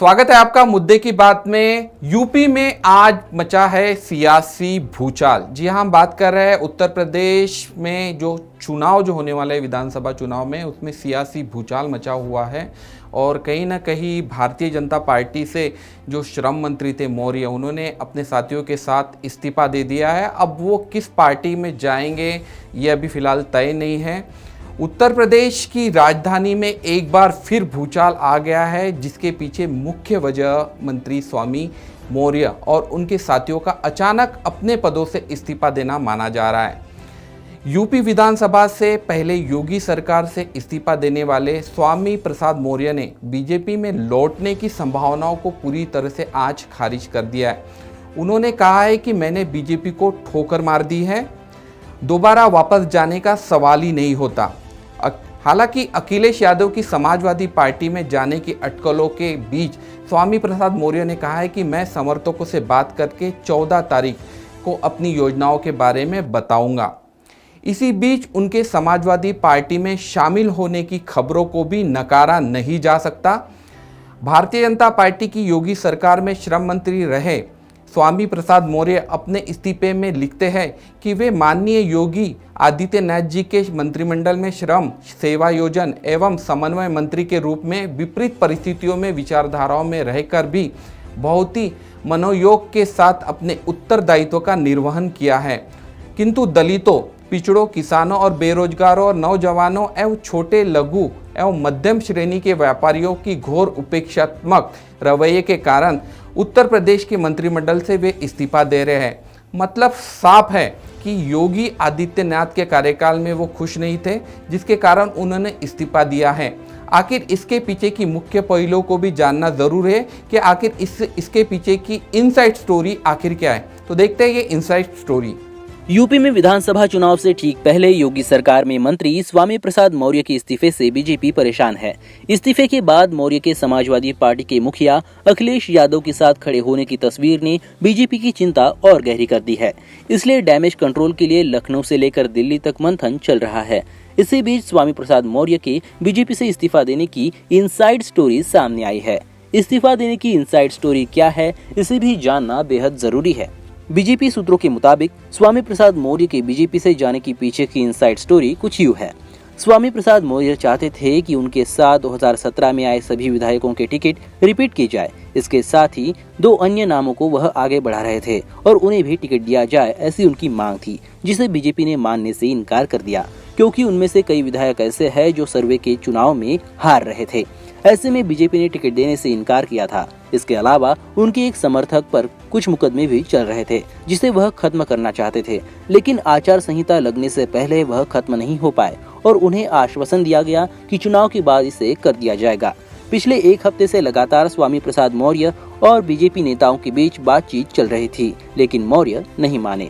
स्वागत है आपका मुद्दे की बात में। यूपी में आज मचा है सियासी भूचाल। जी हाँ, हम बात कर रहे हैं उत्तर प्रदेश में जो चुनाव जो होने वाले विधानसभा चुनाव में, उसमें सियासी भूचाल मचा हुआ है। और कहीं ना कहीं भारतीय जनता पार्टी से जो श्रम मंत्री थे मौर्य, उन्होंने अपने साथियों के साथ इस्तीफा दे दिया है। अब वो किस पार्टी में जाएंगे ये अभी फिलहाल तय नहीं है। उत्तर प्रदेश की राजधानी में एक बार फिर भूचाल आ गया है, जिसके पीछे मुख्य वजह मंत्री स्वामी मौर्य और उनके साथियों का अचानक अपने पदों से इस्तीफा देना माना जा रहा है। यूपी विधानसभा से पहले योगी सरकार से इस्तीफा देने वाले स्वामी प्रसाद मौर्य ने बीजेपी में लौटने की संभावनाओं को पूरी तरह से आज खारिज कर दिया है। उन्होंने कहा है कि मैंने बीजेपी को ठोकर मार दी है, दोबारा वापस जाने का सवाल ही नहीं होता। हालांकि अखिलेश यादव की समाजवादी पार्टी में जाने की अटकलों के बीच स्वामी प्रसाद मौर्य ने कहा है कि मैं समर्थकों से बात करके 14 तारीख को अपनी योजनाओं के बारे में बताऊंगा। इसी बीच उनके समाजवादी पार्टी में शामिल होने की खबरों को भी नकारा नहीं जा सकता। भारतीय जनता पार्टी की योगी सरकार में श्रम मंत्री रहे स्वामी प्रसाद मौर्य अपने इस्तीफे में लिखते हैं कि वे माननीय योगी आदित्यनाथ जी के मंत्रिमंडल में श्रम, सेवा योजन एवं समन्वय मंत्री के रूप में विपरीत परिस्थितियों में विचारधाराओं में रहकर भी बहुत ही मनोयोग के साथ अपने उत्तरदायित्व का निर्वहन किया है, किंतु दलितों, पिछड़ों, किसानों और बेरोजगारों और नौजवानों एवं छोटे, लघु एवं मध्यम श्रेणी के व्यापारियों की घोर उपेक्षात्मक रवैये के कारण उत्तर प्रदेश के मंत्रिमंडल से वे इस्तीफा दे रहे हैं। मतलब साफ है कि योगी आदित्यनाथ के कार्यकाल में वो खुश नहीं थे, जिसके कारण उन्होंने इस्तीफा दिया है। आखिर इसके पीछे की मुख्य पहलुओं को भी जानना जरूर है कि आखिर इसके पीछे की इनसाइड स्टोरी आखिर क्या है। तो देखते हैं ये इनसाइड स्टोरी। यूपी में विधानसभा चुनाव से ठीक पहले योगी सरकार में मंत्री स्वामी प्रसाद मौर्य के इस्तीफे से बीजेपी परेशान है। इस्तीफे के बाद मौर्य के समाजवादी पार्टी के मुखिया अखिलेश यादव के साथ खड़े होने की तस्वीर ने बीजेपी की चिंता और गहरी कर दी है। इसलिए डैमेज कंट्रोल के लिए लखनऊ से लेकर दिल्ली तक मंथन चल रहा है। इसी बीच स्वामी प्रसाद मौर्य के बीजेपी से इस्तीफा देने की इनसाइड स्टोरी सामने आई है। इस्तीफा देने की इनसाइड स्टोरी क्या है, इसे भी जानना बेहद जरूरी है। बीजेपी सूत्रों के मुताबिक स्वामी प्रसाद मौर्य के बीजेपी से जाने के पीछे की इनसाइड स्टोरी कुछ यूं है। स्वामी प्रसाद मौर्य चाहते थे कि उनके साथ 2017 में आए सभी विधायकों के टिकट रिपीट की जाए। इसके साथ ही 2 अन्य नामों को वह आगे बढ़ा रहे थे और उन्हें भी टिकट दिया जाए, ऐसी उनकी मांग थी, जिसे बीजेपी ने मानने से इनकार कर दिया, क्योंकि उनमें से कई विधायक ऐसे हैं जो सर्वे के चुनाव में हार रहे थे। ऐसे में बीजेपी ने टिकट देने से इनकार किया था। इसके अलावा उनके एक समर्थक पर कुछ मुकदमे भी चल रहे थे, जिसे वह खत्म करना चाहते थे, लेकिन आचार संहिता लगने से पहले वह खत्म नहीं हो पाए और उन्हें आश्वासन दिया गया कि चुनाव के बाद इसे कर दिया जाएगा। पिछले 1 हफ्ते से लगातार स्वामी प्रसाद मौर्य और बीजेपी नेताओं के बीच बातचीत चल रही थी, लेकिन मौर्य नहीं माने।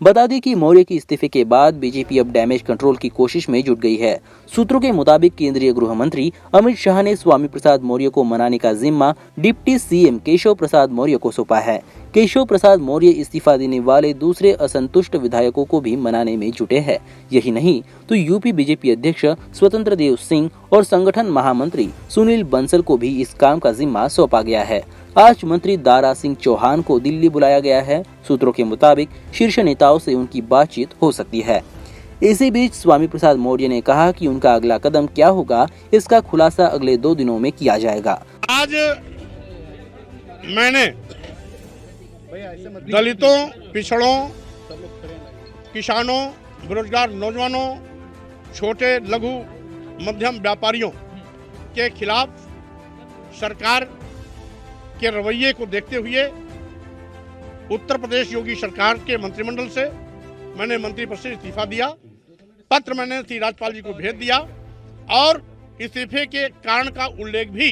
बता दें कि मौर्य के इस्तीफे के बाद बीजेपी अब डैमेज कंट्रोल की कोशिश में जुट गई है। सूत्रों के मुताबिक केंद्रीय गृह मंत्री अमित शाह ने स्वामी प्रसाद मौर्य को मनाने का जिम्मा डिप्टी सीएम केशव प्रसाद मौर्य को सौंपा है। केशव प्रसाद मौर्य इस्तीफा देने वाले दूसरे असंतुष्ट विधायकों को भी मनाने में जुटे हैं। यही नहीं तो यूपी बीजेपी अध्यक्ष स्वतंत्र देव सिंह और संगठन महामंत्री सुनील बंसल को भी इस काम का जिम्मा सौंपा गया है। आज मंत्री दारा सिंह चौहान को दिल्ली बुलाया गया है। सूत्रों के मुताबिक शीर्ष नेताओं से उनकी बातचीत हो सकती है। इसी बीच स्वामी प्रसाद मौर्य ने कहा कि उनका अगला कदम क्या होगा, इसका खुलासा अगले 2 दिनों में किया जाएगा। आज मैंने दलितों, पिछड़ों, किसानों, बेरोजगार नौजवानों, छोटे, लघु, मध्यम व्यापारियों के खिलाफ सरकार के रवैये को देखते हुए उत्तर प्रदेश योगी सरकार के मंत्रिमंडल से मैंने मंत्री पद से इस्तीफा दिया। पत्र मैंने श्री राज्यपाल जी को भेज दिया और इस्तीफे के कारण का उल्लेख भी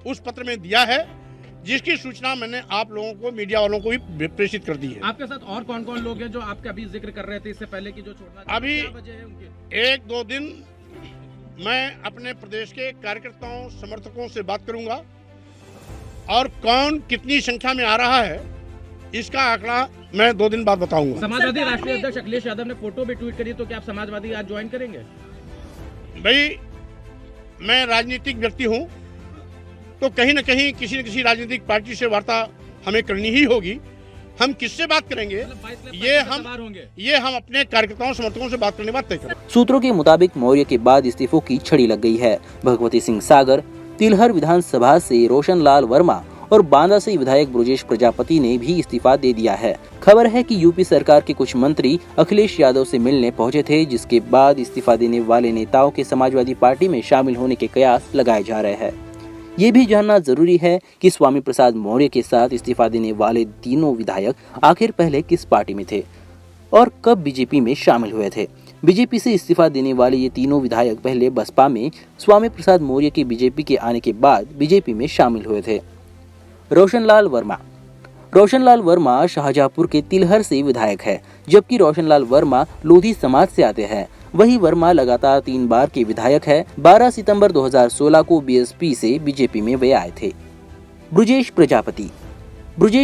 उस पत्र में दिया है, जिसकी सूचना मैंने आप लोगों को, मीडिया वालों को भी प्रेषित कर दी है। आपके साथ और कौन कौन लोग हैं जो आपका अभी जिक्र कर रहे थे इससे पहले कि जो छोड़ना, अभी क्या वजह है उनके? 1-2 दिन मैं अपने प्रदेश के कार्यकर्ताओं, समर्थकों से बात करूंगा और कौन कितनी संख्या में आ रहा है इसका आंकड़ा मैं 2 दिन बाद बताऊंगा। समाजवादी राष्ट्रीय अध्यक्ष अखिलेश यादव ने फोटो भी ट्वीट करी, तो क्या आप समाजवादी आज ज्वाइन करेंगे? भाई, मैं राजनीतिक व्यक्ति हूं तो कहीं न कहीं किसी न किसी राजनीतिक पार्टी से वार्ता हमें करनी ही होगी। हम किससे बात करेंगे ये हम अपने कार्यकर्ताओं समर्थकों से बात करने बात तय करेंगे। सूत्रों के मुताबिक मौर्य के बाद इस्तीफों की छड़ी लग गई है। भगवती सिंह सागर, तिलहर विधानसभा से रोशन लाल वर्मा और बांदा से विधायक ब्रजेश प्रजापति ने भी इस्तीफा दे दिया है। खबर है कि यूपी सरकार के कुछ मंत्री अखिलेश यादव से मिलने पहुंचे थे, जिसके बाद इस्तीफा देने वाले नेताओं के समाजवादी पार्टी में शामिल होने के कयास लगाए जा रहे हैं। ये भी जानना जरूरी है कि स्वामी प्रसाद मौर्य के साथ इस्तीफा देने वाले तीनों विधायक आखिर पहले किस पार्टी में थे और कब बीजेपी में शामिल हुए थे। बीजेपी से इस्तीफा देने वाले ये तीनों विधायक पहले बसपा में, स्वामी प्रसाद मौर्य के बीजेपी के आने के बाद बीजेपी में शामिल हुए थे। रोशनलाल वर्मा शाहजहांपुर के तिलहर से विधायक है, जबकि रोशनलाल वर्मा लोधी समाज से आते हैं। वही वर्मा लगातार 3 बार के विधायक है। 12 सितंबर 2016 को बीएसपी से बीजेपी में वे आए थे। ब्रजेश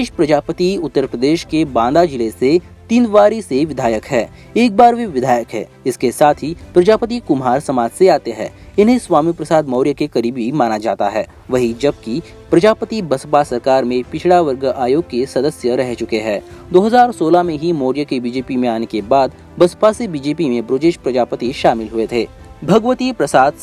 प्रजापति उत्तर प्रदेश के बांदा जिले से 3 बारी से विधायक है, 1 बार वे विधायक है। इसके साथ ही प्रजापति कुम्हार समाज से आते हैं। इन्हें स्वामी प्रसाद मौर्य के करीबी माना जाता है। वही जबकि प्रजापति बसपा सरकार में पिछड़ा वर्ग आयोग के सदस्य रह चुके हैं। 2016 में ही मौर्य के बीजेपी में आने के बाद बसपा से बीजेपी में ब्रजेश प्रजापति शामिल हुए थे। भगवती प्रसाद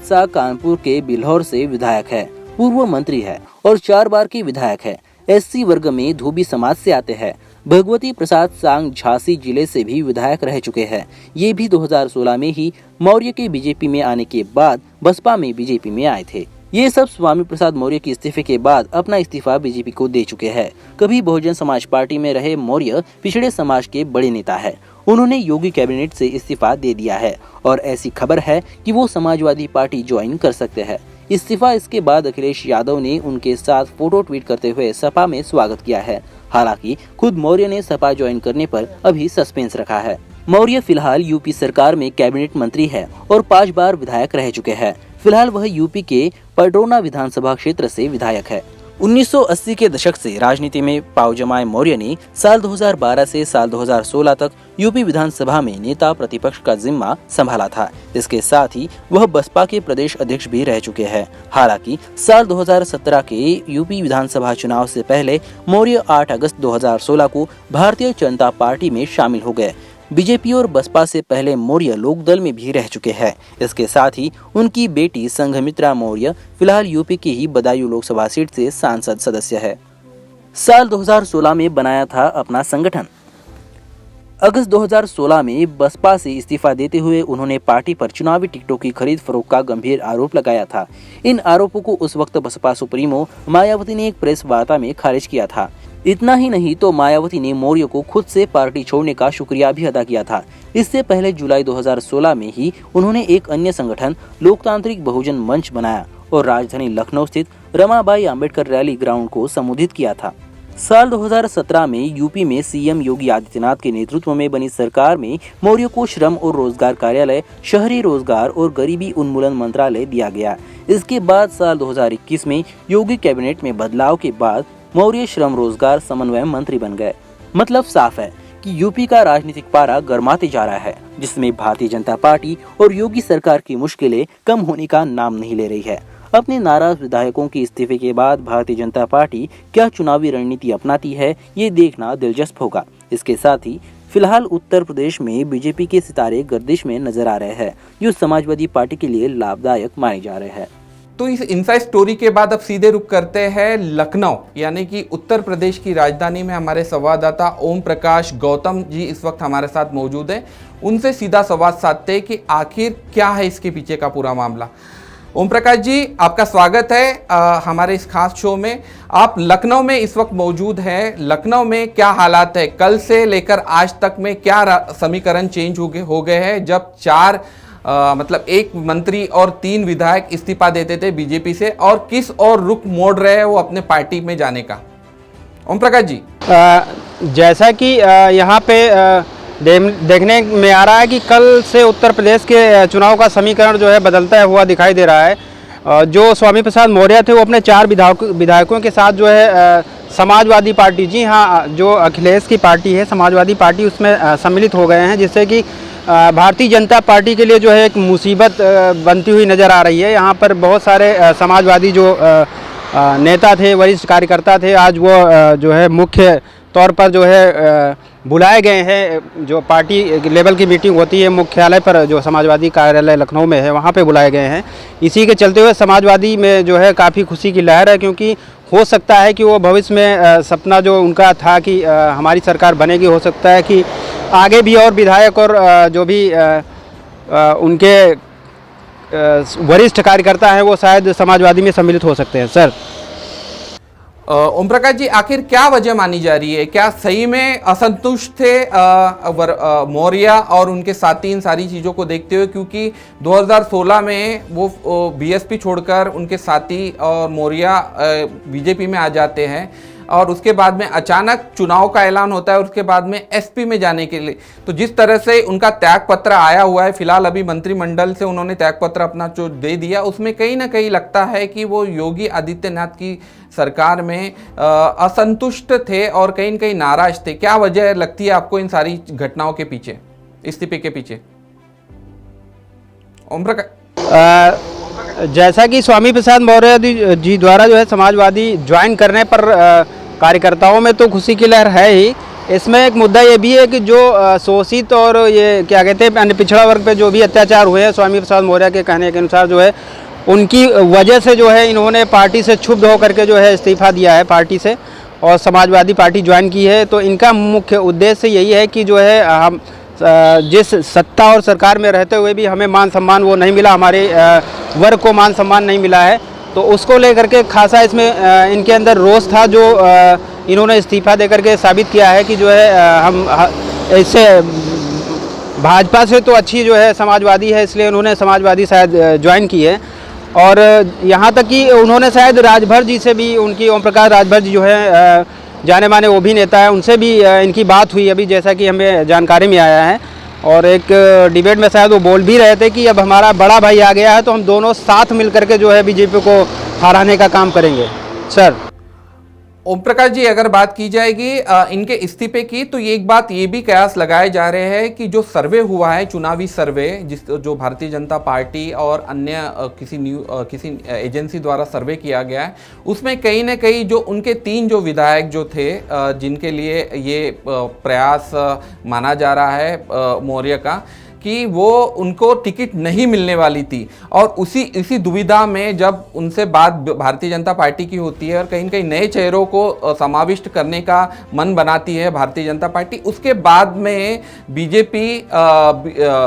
साग कानपुर के बिल्हौर से विधायक है, पूर्व मंत्री है और 4 बार के विधायक है। एससी वर्ग में धोबी समाज से आते हैं। भगवती प्रसाद सांग झांसी जिले से भी विधायक रह चुके हैं। ये भी 2016 में ही मौर्य के बीजेपी में आने के बाद बसपा में बीजेपी में आए थे। ये सब स्वामी प्रसाद मौर्य के इस्तीफे के बाद अपना इस्तीफा बीजेपी को दे चुके हैं। कभी बहुजन समाज पार्टी में रहे मौर्य पिछड़े समाज के बड़े नेता है। उन्होंने योगी कैबिनेट से इस्तीफा दे दिया है और ऐसी खबर है कि वो समाजवादी पार्टी ज्वाइन कर सकते हैं। इस्तीफा इसके बाद अखिलेश यादव ने उनके साथ फोटो ट्वीट करते हुए सपा में स्वागत किया है। हालांकि खुद मौर्य ने सपा ज्वाइन करने पर अभी सस्पेंस रखा है। मौर्य फिलहाल यूपी सरकार में कैबिनेट मंत्री है और 5 बार विधायक रह चुके हैं। फिलहाल वह यूपी के पडरौना विधानसभा क्षेत्र से विधायक है। 1980 के दशक से राजनीति में पांव जमाए मौर्य ने साल 2012 से साल 2016 तक यूपी विधानसभा में नेता प्रतिपक्ष का जिम्मा संभाला था। इसके साथ ही वह बसपा के प्रदेश अध्यक्ष भी रह चुके हैं। हालांकि साल 2017 के यूपी विधानसभा चुनाव से पहले मौर्य 8 अगस्त 2016 को भारतीय जनता पार्टी में शामिल हो गए। बीजेपी और बसपा से पहले मौर्य लोकदल में भी रह चुके हैं। इसके साथ ही उनकी बेटी संघमित्रा मौर्य फिलहाल यूपी की ही बदायूं लोकसभा सीट से सांसद सदस्य है। साल 2016 में बनाया था अपना संगठन। अगस्त 2016 में बसपा से इस्तीफा देते हुए उन्होंने पार्टी पर चुनावी टिकटों की खरीद फरोख्त का गंभीर आरोप लगाया था। इन आरोपों को उस वक्त बसपा सुप्रीमो मायावती ने एक प्रेस वार्ता में खारिज किया था। इतना ही नहीं तो मायावती ने मौर्य को खुद से पार्टी छोड़ने का शुक्रिया भी अदा किया था। इससे पहले जुलाई 2016 में ही उन्होंने एक अन्य संगठन लोकतांत्रिक बहुजन मंच बनाया और राजधानी लखनऊ स्थित रमाबाई अंबेडकर रैली ग्राउंड को संबोधित किया था। साल 2017 में यूपी में सीएम योगी आदित्यनाथ के नेतृत्व में बनी सरकार में मौर्य को श्रम और रोजगार कार्यालय, शहरी रोजगार और गरीबी उन्मूलन मंत्रालय दिया गया। इसके बाद साल 2021 में योगी कैबिनेट में बदलाव के बाद मौर्य श्रम रोजगार समन्वय मंत्री बन गए। मतलब साफ है कि यूपी का राजनीतिक पारा गर्माते जा रहा है, जिसमें भारतीय जनता पार्टी और योगी सरकार की मुश्किलें कम होने का नाम नहीं ले रही है। अपने नाराज विधायकों के इस्तीफे के बाद भारतीय जनता पार्टी क्या चुनावी रणनीति अपनाती है, ये देखना दिलचस्प होगा। इसके साथ ही फिलहाल उत्तर प्रदेश में बीजेपी के सितारे गर्दिश में नजर आ रहे हैं, जो समाजवादी पार्टी के लिए लाभदायक माने जा रहे हैं। तो इस इनसाइड स्टोरी के बाद अब सीधे रुक करते हैं लखनऊ, यानी कि उत्तर प्रदेश की राजधानी में हमारे संवाददाता ओम प्रकाश गौतम जी इस वक्त हमारे साथ मौजूद हैं। उनसे सीधा संवाद साधते हैं कि आखिर क्या है इसके पीछे का पूरा मामला। ओम प्रकाश जी, आपका स्वागत है हमारे इस खास शो में। आप लखनऊ में इस वक्त मौजूद हैं। लखनऊ में क्या हालात है? कल से लेकर आज तक में क्या समीकरण चेंज हो गए हैं, जब 4 मतलब 1 मंत्री और 3 विधायक इस्तीफा देते थे बीजेपी से, और किस और रुख मोड़ रहे हैं वो अपने पार्टी में जाने का? ओम प्रकाश जी, जैसा कि यहाँ पे देखने में आ रहा है कि कल से उत्तर प्रदेश के चुनाव का समीकरण जो है बदलता हुआ दिखाई दे रहा है। जो स्वामी प्रसाद मौर्य थे वो अपने 4 विधायकों के साथ जो है समाजवादी पार्टी, जी हाँ, जो अखिलेश की पार्टी है समाजवादी पार्टी, उसमें सम्मिलित हो गए हैं, जिससे कि भारतीय जनता पार्टी के लिए जो है एक मुसीबत बनती हुई नज़र आ रही है। यहाँ पर बहुत सारे समाजवादी जो नेता थे, वरिष्ठ कार्यकर्ता थे, आज वो जो है मुख्य तौर पर जो है बुलाए गए हैं। जो पार्टी लेवल की मीटिंग होती है मुख्यालय पर, जो समाजवादी कार्यालय लखनऊ में है, वहाँ पे बुलाए गए हैं। इसी के चलते हुए समाजवादी में जो है काफ़ी खुशी की लहर है, क्योंकि हो सकता है कि वो भविष्य में सपना जो उनका था कि हमारी सरकार बनेगी, हो सकता है कि आगे भी और विधायक और जो भी उनके वरिष्ठ कार्यकर्ता हैं वो शायद समाजवादी में सम्मिलित हो सकते हैं। सर, ओम प्रकाश जी, आखिर क्या वजह मानी जा रही है? क्या सही में असंतुष्ट थे मौर्य और उनके साथी इन सारी चीज़ों को देखते हुए? क्योंकि 2016 में वो बीएसपी छोड़कर उनके साथी और मौर्य बीजेपी में आ जाते हैं और उसके बाद में अचानक चुनाव का ऐलान होता है और उसके बाद में एसपी में जाने के लिए, तो जिस तरह से उनका त्याग पत्र आया हुआ है, फिलहाल अभी मंत्रिमंडल से उन्होंने त्याग पत्र अपना जो दे दिया, उसमें कहीं ना कहीं लगता है कि वो योगी आदित्यनाथ की सरकार में असंतुष्ट थे और कहीं न कहीं नाराज थे। क्या वजह लगती है आपको इन सारी घटनाओं के पीछे, इस्तीफे के पीछे? ओम प्रकाश, जैसा कि स्वामी प्रसाद मौर्य जी द्वारा जो है समाजवादी ज्वाइन करने पर कार्यकर्ताओं में तो खुशी की लहर है ही। इसमें एक मुद्दा ये भी है कि जो शोषित और ये क्या कहते हैं अन्य पिछड़ा वर्ग पे जो भी अत्याचार हुए हैं, स्वामी प्रसाद मौर्य के कहने के अनुसार जो है उनकी वजह से जो है इन्होंने पार्टी से क्षुब्ध होकर के जो है इस्तीफा दिया है पार्टी से और समाजवादी पार्टी ज्वाइन की है। तो इनका मुख्य उद्देश्य यही है कि जो है हम जिस सत्ता और सरकार में रहते हुए भी हमें मान सम्मान वो नहीं मिला, हमारे वर्ग को मान सम्मान नहीं मिला है, तो उसको लेकर के खासा इसमें इनके अंदर रोष था, जो इन्होंने इस्तीफा देकर के साबित किया है कि जो है हम इससे भाजपा से तो अच्छी जो है समाजवादी है, इसलिए उन्होंने समाजवादी शायद ज्वाइन की है। और यहाँ तक कि उन्होंने शायद राजभर जी से भी, उनकी ओम प्रकाश राजभर जी जो है जाने माने वो भी नेता है, उनसे भी इनकी बात हुई अभी, जैसा कि हमें जानकारी में आया है। और एक डिबेट में शायद वो बोल भी रहे थे कि अब हमारा बड़ा भाई आ गया है तो हम दोनों साथ मिलकर के जो है बीजेपी को हराने का काम करेंगे। सर, ओम प्रकाश जी, अगर बात की जाएगी इनके इस्तीफे की, तो ये एक बात ये भी कयास लगाए जा रहे हैं कि जो सर्वे हुआ है, चुनावी सर्वे जो भारतीय जनता पार्टी और अन्य किसी एजेंसी द्वारा सर्वे किया गया है, उसमें कहीं ना कहीं जो उनके 3 जो विधायक जो थे जिनके लिए ये प्रयास माना जा रहा है मौर्य का कि वो उनको टिकट नहीं मिलने वाली थी, और इसी दुविधा में जब उनसे बात भारतीय जनता पार्टी की होती है और कहीं न कहीं नए चेहरों को समाविष्ट करने का मन बनाती है भारतीय जनता पार्टी, उसके बाद में बीजेपी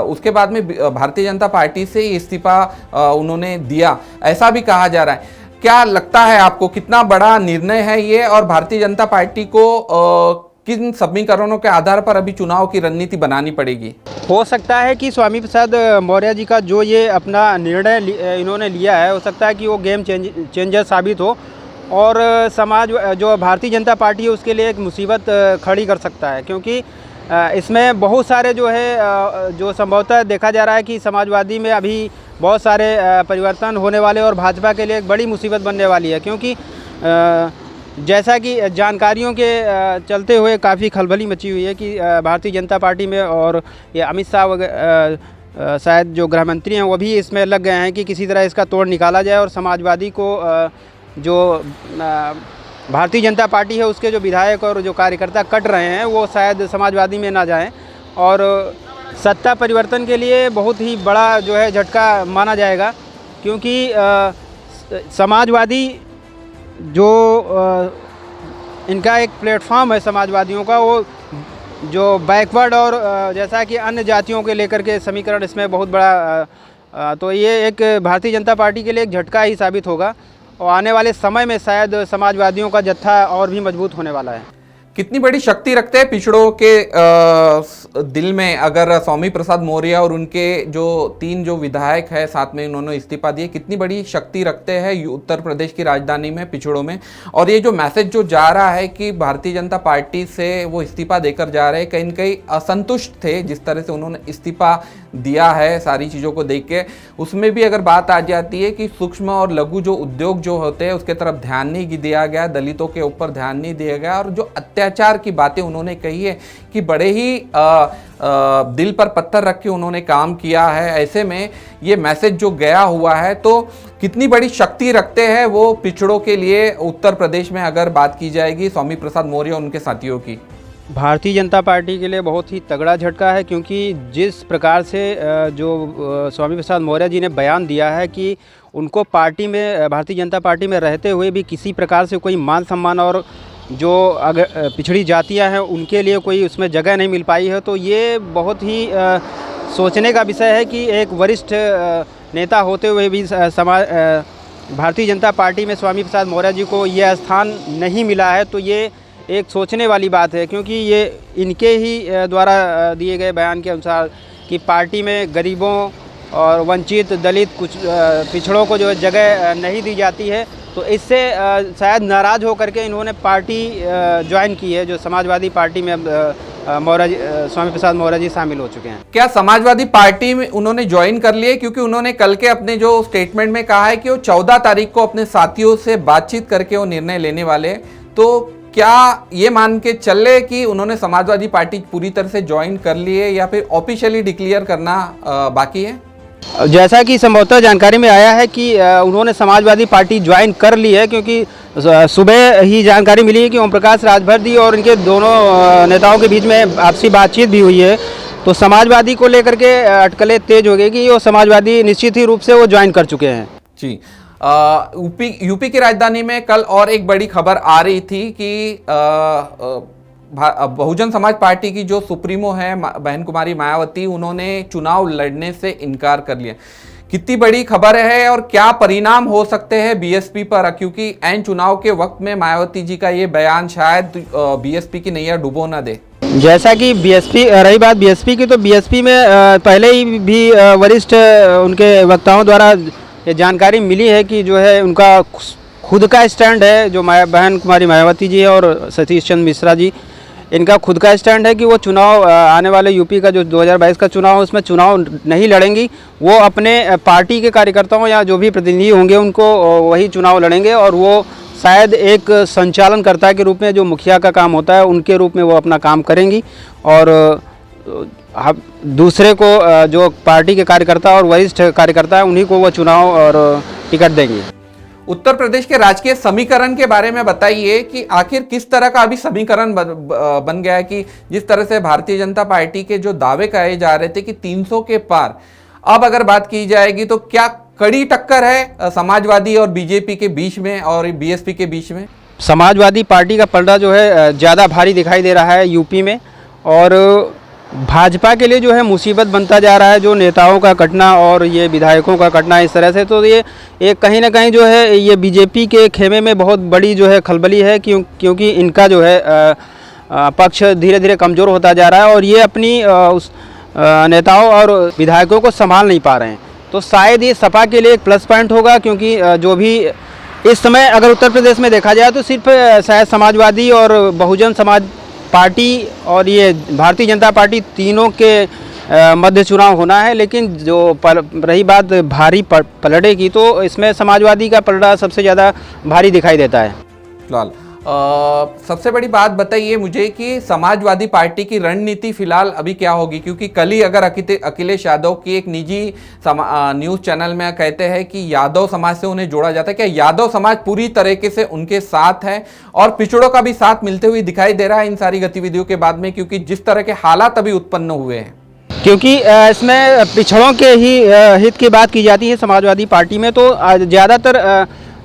उसके बाद में भारतीय जनता पार्टी से इस्तीफा उन्होंने दिया, ऐसा भी कहा जा रहा है। क्या लगता है आपको, कितना बड़ा निर्णय है ये, और भारतीय जनता पार्टी को किन समीकरणों के आधार पर अभी चुनाव की रणनीति बनानी पड़ेगी? हो सकता है कि स्वामी प्रसाद मौर्य जी का जो ये अपना निर्णय इन्होंने लिया है, हो सकता है कि वो गेम चेंजर साबित हो और समाज जो भारतीय जनता पार्टी है उसके लिए एक मुसीबत खड़ी कर सकता है, क्योंकि इसमें बहुत सारे जो है जो संभवतः देखा जा रहा है कि समाजवादी में अभी बहुत सारे परिवर्तन होने वाले और भाजपा के लिए एक बड़ी मुसीबत बनने वाली है, क्योंकि जैसा कि जानकारियों के चलते हुए काफ़ी खलबली मची हुई है कि भारतीय जनता पार्टी में, और ये अमित शाह शायद जो गृह मंत्री हैं वो भी इसमें लग गए हैं कि किसी तरह इसका तोड़ निकाला जाए और समाजवादी को जो भारतीय जनता पार्टी है उसके जो विधायक और जो कार्यकर्ता कट रहे हैं वो शायद समाजवादी में ना जाएं, और सत्ता परिवर्तन के लिए बहुत ही बड़ा जो है झटका माना जाएगा, क्योंकि समाजवादी जो इनका एक प्लेटफॉर्म है समाजवादियों का, वो जो बैकवर्ड और जैसा कि अन्य जातियों के लेकर के समीकरण इसमें बहुत बड़ा, तो ये एक भारतीय जनता पार्टी के लिए एक झटका ही साबित होगा और आने वाले समय में शायद समाजवादियों का जत्था और भी मजबूत होने वाला है। कितनी बड़ी शक्ति रखते हैं पिछड़ों के दिल में अगर स्वामी प्रसाद मौर्य और उनके जो 3 जो विधायक है साथ में उन्होंने इस्तीफा दिए, कितनी बड़ी शक्ति रखते हैं उत्तर प्रदेश की राजधानी में पिछड़ों में? और ये जो मैसेज जो जा रहा है कि भारतीय जनता पार्टी से वो इस्तीफा देकर जा रहे हैं, कहीं न कहीं असंतुष्ट थे जिस तरह से उन्होंने इस्तीफा दिया है सारी चीज़ों को देख के, उसमें भी अगर बात आ जाती है कि सूक्ष्म और लघु जो उद्योग जो होते हैं उसके तरफ ध्यान नहीं दिया गया, दलितों के ऊपर ध्यान नहीं दिया गया, और जो अत्याचार की बातें उन्होंने कही है कि बड़े ही दिल पर पत्थर रख के उन्होंने काम किया है। ऐसे में ये मैसेज जो गया हुआ है तो कितनी बड़ी शक्ति रखते हैं वो पिछड़ों के लिए उत्तर प्रदेश में, अगर बात की जाएगी स्वामी प्रसाद मौर्य और उनके साथियों की। भारतीय जनता पार्टी के लिए बहुत ही तगड़ा झटका है, क्योंकि जिस प्रकार से जो स्वामी प्रसाद मौर्य जी ने बयान दिया है कि उनको पार्टी में, भारतीय जनता पार्टी में रहते हुए भी किसी प्रकार से कोई मान सम्मान और जो अगर पिछड़ी जातियां हैं उनके लिए कोई उसमें जगह नहीं मिल पाई है, तो ये बहुत ही सोचने का विषय है कि एक वरिष्ठ नेता होते हुए भी भारतीय जनता पार्टी में स्वामी प्रसाद मौर्य जी को ये स्थान नहीं मिला है। तो ये एक सोचने वाली बात है, क्योंकि ये इनके ही द्वारा दिए गए बयान के अनुसार कि पार्टी में गरीबों और वंचित, दलित, कुछ पिछड़ों को जो जगह नहीं दी जाती है, तो इससे शायद नाराज़ होकर के इन्होंने पार्टी ज्वाइन की है, जो समाजवादी पार्टी में स्वामी प्रसाद मौर्य जी शामिल हो चुके हैं। क्या समाजवादी पार्टी में उन्होंने ज्वाइन कर लिए? क्योंकि उन्होंने कल के अपने जो स्टेटमेंट में कहा है कि वो 14 तारीख को अपने साथियों से बातचीत करके वो निर्णय लेने वाले, तो क्या ये मान के चल रहे कि उन्होंने समाजवादी पार्टी पूरी तरह से ज्वाइन कर ली है या फिर ऑफिशियली डिक्लेयर करना बाकी है? जैसा कि संभवतः जानकारी में आया है कि उन्होंने समाजवादी पार्टी ज्वाइन कर ली है, क्योंकि सुबह ही जानकारी मिली है कि ओम प्रकाश राजभर और इनके दोनों नेताओं के बीच में आपसी बातचीत भी हुई है। तो समाजवादी को लेकर के अटकलें तेज हो गई कि वो समाजवादी निश्चित ही रूप से वो ज्वाइन कर चुके हैं। जी, यूपी की राजधानी में कल और एक बड़ी खबर आ रही थी कि बहुजन समाज पार्टी की जो सुप्रीमो है बहन कुमारी मायावती, उन्होंने चुनाव लड़ने से इनकार कर लिया। कितनी बड़ी खबर है और क्या परिणाम हो सकते हैं बीएसपी पर, क्योंकि एन चुनाव के वक्त में मायावती जी का ये बयान शायद बीएसपी की नैया डुबो ना दे। जैसा कि बीएसपी, रही बात बीएसपी की, तो बीएसपी में पहले ही भी वरिष्ठ उनके वक्ताओं द्वारा ये जानकारी मिली है कि जो है उनका खुद का स्टैंड है, जो बहन कुमारी मायावती जी और सतीश चंद्र मिश्रा जी, इनका खुद का स्टैंड है कि वो चुनाव आने वाले यूपी का जो 2022 का चुनाव है उसमें चुनाव नहीं लड़ेंगी। वो अपने पार्टी के कार्यकर्ताओं या जो भी प्रतिनिधि होंगे उनको वही चुनाव लड़ेंगे, और वो शायद एक संचालनकर्ता के रूप में, जो मुखिया का काम होता है उनके रूप में वो अपना काम करेंगी, और दूसरे को जो पार्टी के कार्यकर्ता और वरिष्ठ कार्यकर्ता है उन्हीं को वो चुनाव और टिकट देंगे। उत्तर प्रदेश के राजकीय समीकरण के बारे में बताइए कि आखिर किस तरह का अभी समीकरण बन गया है कि जिस तरह से भारतीय जनता पार्टी के जो दावे कहे जा रहे थे कि 300 के पार, अब अगर बात की जाएगी तो क्या कड़ी टक्कर है समाजवादी और बीजेपी के बीच में और बीएसपी के बीच में? समाजवादी पार्टी का पलड़ा जो है ज़्यादा भारी दिखाई दे रहा है यूपी में, और भाजपा के लिए जो है मुसीबत बनता जा रहा है जो नेताओं का कटना और ये विधायकों का कटना इस तरह से। तो ये एक कहीं ना कहीं जो है ये बीजेपी के खेमे में बहुत बड़ी जो है खलबली है, क्योंकि इनका जो है पक्ष धीरे धीरे कमज़ोर होता जा रहा है और ये अपनी उस नेताओं और विधायकों को संभाल नहीं पा रहे हैं। तो शायद ये सपा के लिए एक प्लस पॉइंट होगा, क्योंकि जो भी इस समय अगर उत्तर प्रदेश में देखा जाए तो सिर्फ शायद समाजवादी और बहुजन समाज पार्टी और ये भारतीय जनता पार्टी तीनों के मध्य चुनाव होना है। लेकिन जो रही बात भारी पलड़े की, तो इसमें समाजवादी का पलड़ा सबसे ज़्यादा भारी दिखाई देता है। फिलहाल सबसे बड़ी बात बताइए मुझे कि समाजवादी पार्टी की रणनीति फिलहाल अभी क्या होगी, क्योंकि कल ही अगर अखिलेश यादव की एक निजी न्यूज़ चैनल में कहते हैं कि यादव समाज से उन्हें जोड़ा जाता है, क्या यादव समाज पूरी तरीके से उनके साथ है और पिछड़ों का भी साथ मिलते हुए दिखाई दे रहा है इन सारी गतिविधियों के बाद में, क्योंकि जिस तरह के हालात अभी उत्पन्न हुए हैं? क्योंकि इसमें पिछड़ों के ही हित की बात की जाती है समाजवादी पार्टी में, तो ज़्यादातर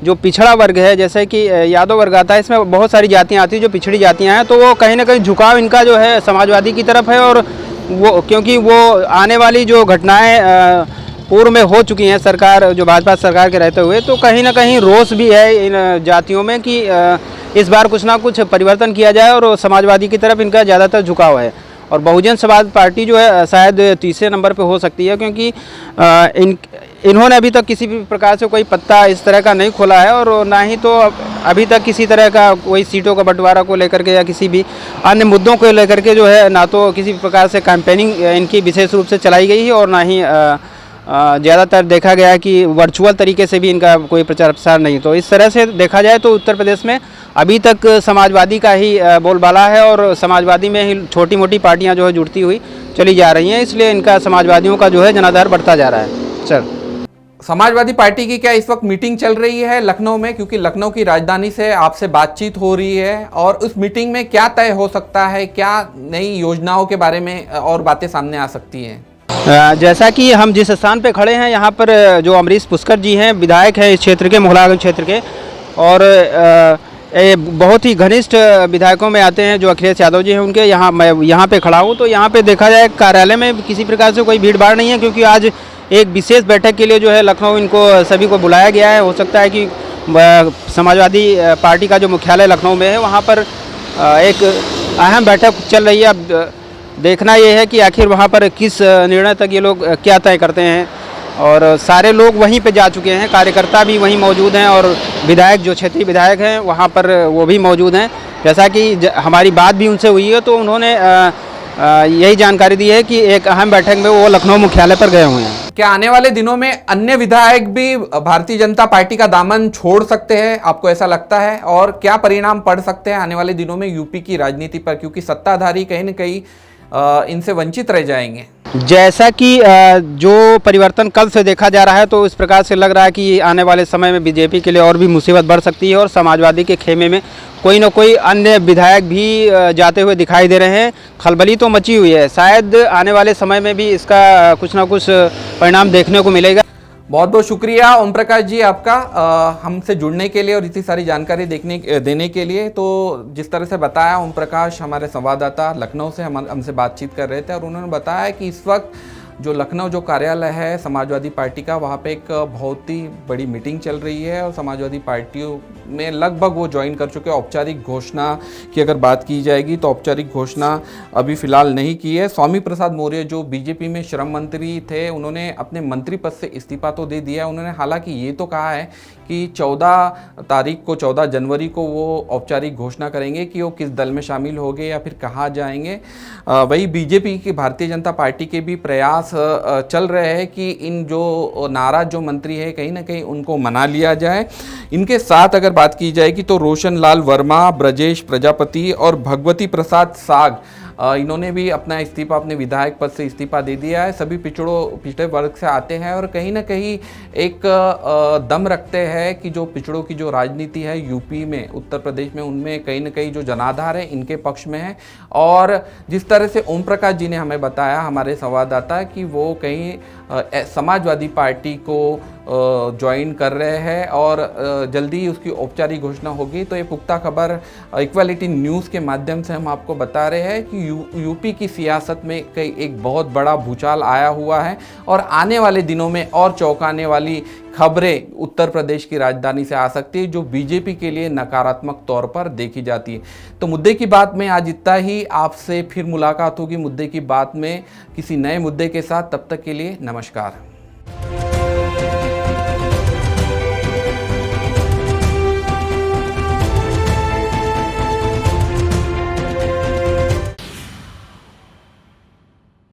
जो पिछड़ा वर्ग है, जैसे कि यादव वर्ग आता है, इसमें बहुत सारी जातियां आती हैं जो पिछड़ी जातियां हैं, तो वो कहीं ना कहीं झुकाव इनका जो है समाजवादी की तरफ है। और वो क्योंकि वो आने वाली जो घटनाएं पूर्व में हो चुकी हैं सरकार, जो भाजपा सरकार के रहते हुए, तो कहीं ना कहीं रोष भी है इन जातियों में कि इस बार कुछ ना कुछ परिवर्तन किया जाए, और समाजवादी की तरफ इनका ज़्यादातर झुकाव है। और बहुजन समाज पार्टी जो है शायद तीसरे नंबर पे हो सकती है, क्योंकि इन्होंने अभी तक किसी भी प्रकार से कोई पत्ता इस तरह का नहीं खोला है, और ना ही तो अभी तक किसी तरह का कोई सीटों का बंटवारा को लेकर के या किसी भी अन्य मुद्दों को लेकर के जो है ना तो किसी भी प्रकार से कैंपेनिंग इनकी विशेष रूप से चलाई गई है, और ना ही ज़्यादातर देखा गया है कि वर्चुअल तरीके से भी इनका कोई प्रचार प्रसार नहीं। तो इस तरह से देखा जाए तो उत्तर प्रदेश में अभी तक समाजवादी का ही बोलबाला है, और समाजवादी में ही छोटी मोटी पार्टियां जो है जुड़ती हुई चली जा रही हैं, इसलिए इनका समाजवादियों का जो है जनाधार बढ़ता जा रहा है। सर, समाजवादी पार्टी की क्या इस वक्त मीटिंग चल रही है लखनऊ में, क्योंकि लखनऊ की राजधानी से आपसे बातचीत हो रही है, और उस मीटिंग में क्या तय हो सकता है, क्या नई योजनाओं के बारे में और बातें सामने आ सकती हैं? जैसा कि हम जिस स्थान पे खड़े हैं यहाँ पर जो अमरीश पुष्कर जी हैं, विधायक हैं इस क्षेत्र के, मोहलागंज क्षेत्र के, और बहुत ही घनिष्ठ विधायकों में आते हैं जो अखिलेश यादव जी हैं उनके। यहाँ मैं यहाँ पे खड़ा हूँ, तो यहाँ पे देखा जाए कार्यालय में किसी प्रकार से कोई भीड़ भाड़ नहीं है, क्योंकि आज एक विशेष बैठक के लिए जो है लखनऊ इनको सभी को बुलाया गया है। हो सकता है कि समाजवादी पार्टी का जो मुख्यालय लखनऊ में है वहाँ पर एक अहम बैठक चल रही है। अब देखना ये है कि आखिर वहाँ पर किस निर्णय तक ये लोग क्या तय करते हैं, और सारे लोग वहीं पे जा चुके हैं, कार्यकर्ता भी वहीं मौजूद हैं, और विधायक जो क्षेत्रीय विधायक हैं वहाँ पर वो भी मौजूद हैं। जैसा कि हमारी बात भी उनसे हुई है, तो उन्होंने यही जानकारी दी है कि एक अहम बैठक में वो लखनऊ मुख्यालय पर गए हुए हैं। क्या आने वाले दिनों में अन्य विधायक भी भारतीय जनता पार्टी का दामन छोड़ सकते हैं, आपको ऐसा लगता है? और क्या परिणाम पड़ सकते हैं आने वाले दिनों में यूपी की राजनीति पर, क्योंकि सत्ताधारी कहीं न कहीं इनसे वंचित रह जाएंगे? जैसा कि जो परिवर्तन कल से देखा जा रहा है, तो इस प्रकार से लग रहा है कि आने वाले समय में बीजेपी के लिए और भी मुसीबत बढ़ सकती है, और समाजवादी के खेमे में कोई न कोई अन्य विधायक भी जाते हुए दिखाई दे रहे हैं। खलबली तो मची हुई है, शायद आने वाले समय में भी इसका कुछ ना कुछ परिणाम देखने को मिलेगा। बहुत बहुत शुक्रिया ओम प्रकाश जी आपका हमसे जुड़ने के लिए और इतनी सारी जानकारी देने के लिए। तो जिस तरह से बताया ओम प्रकाश, हमारे संवाददाता लखनऊ से हमसे बातचीत कर रहे थे, और उन्होंने बताया कि इस वक्त जो लखनऊ जो कार्यालय है समाजवादी पार्टी का, वहाँ पे एक बहुत ही बड़ी मीटिंग चल रही है, और समाजवादी पार्टियों में लगभग वो ज्वाइन कर चुके हैं। औपचारिक घोषणा की अगर बात की जाएगी तो औपचारिक घोषणा अभी फिलहाल नहीं की है। स्वामी प्रसाद मौर्य जो बीजेपी में श्रम मंत्री थे, उन्होंने अपने मंत्री पद से इस्तीफा तो दे दिया। उन्होंने हालांकि ये तो कहा है कि 14 जनवरी को वो औपचारिक घोषणा करेंगे कि वो किस दल में शामिल हो गए या फिर कहाँ जाएंगे। वही बीजेपी की, भारतीय जनता पार्टी के भी प्रयास चल रहे हैं कि इन जो नाराज जो मंत्री है कहीं ना कहीं उनको मना लिया जाए। इनके साथ अगर बात की जाएगी तो रोशन लाल वर्मा, ब्रजेश प्रजापति और भगवती प्रसाद साग, इन्होंने भी अपना इस्तीफा, अपने विधायक पद से इस्तीफा दे दिया है। सभी पिछड़े वर्ग से आते हैं और कहीं ना कहीं एक दम रखते हैं कि जो पिछड़ों की जो राजनीति है यूपी में, उत्तर प्रदेश में, उनमें कहीं ना कहीं जो जनाधार है इनके पक्ष में है। और जिस तरह से ओम प्रकाश जी ने हमें बताया, हमारे संवाददाता, कि वो कहीं समाजवादी पार्टी को ज्वाइन कर रहे हैं और जल्दी ही उसकी औपचारिक घोषणा होगी। तो ये पुख्ता खबर इक्वालिटी न्यूज़ के माध्यम से हम आपको बता रहे हैं कि यूपी की सियासत में कई एक बहुत बड़ा भूचाल आया हुआ है, और आने वाले दिनों में और चौंकाने वाली खबरें उत्तर प्रदेश की राजधानी से आ सकती है, जो बीजेपी के लिए नकारात्मक तौर पर देखी जाती है। तो मुद्दे की बात में आज इतना ही। आपसे फिर मुलाकात होगी मुद्दे की बात में किसी नए मुद्दे के साथ। तब तक के लिए नमस्कार।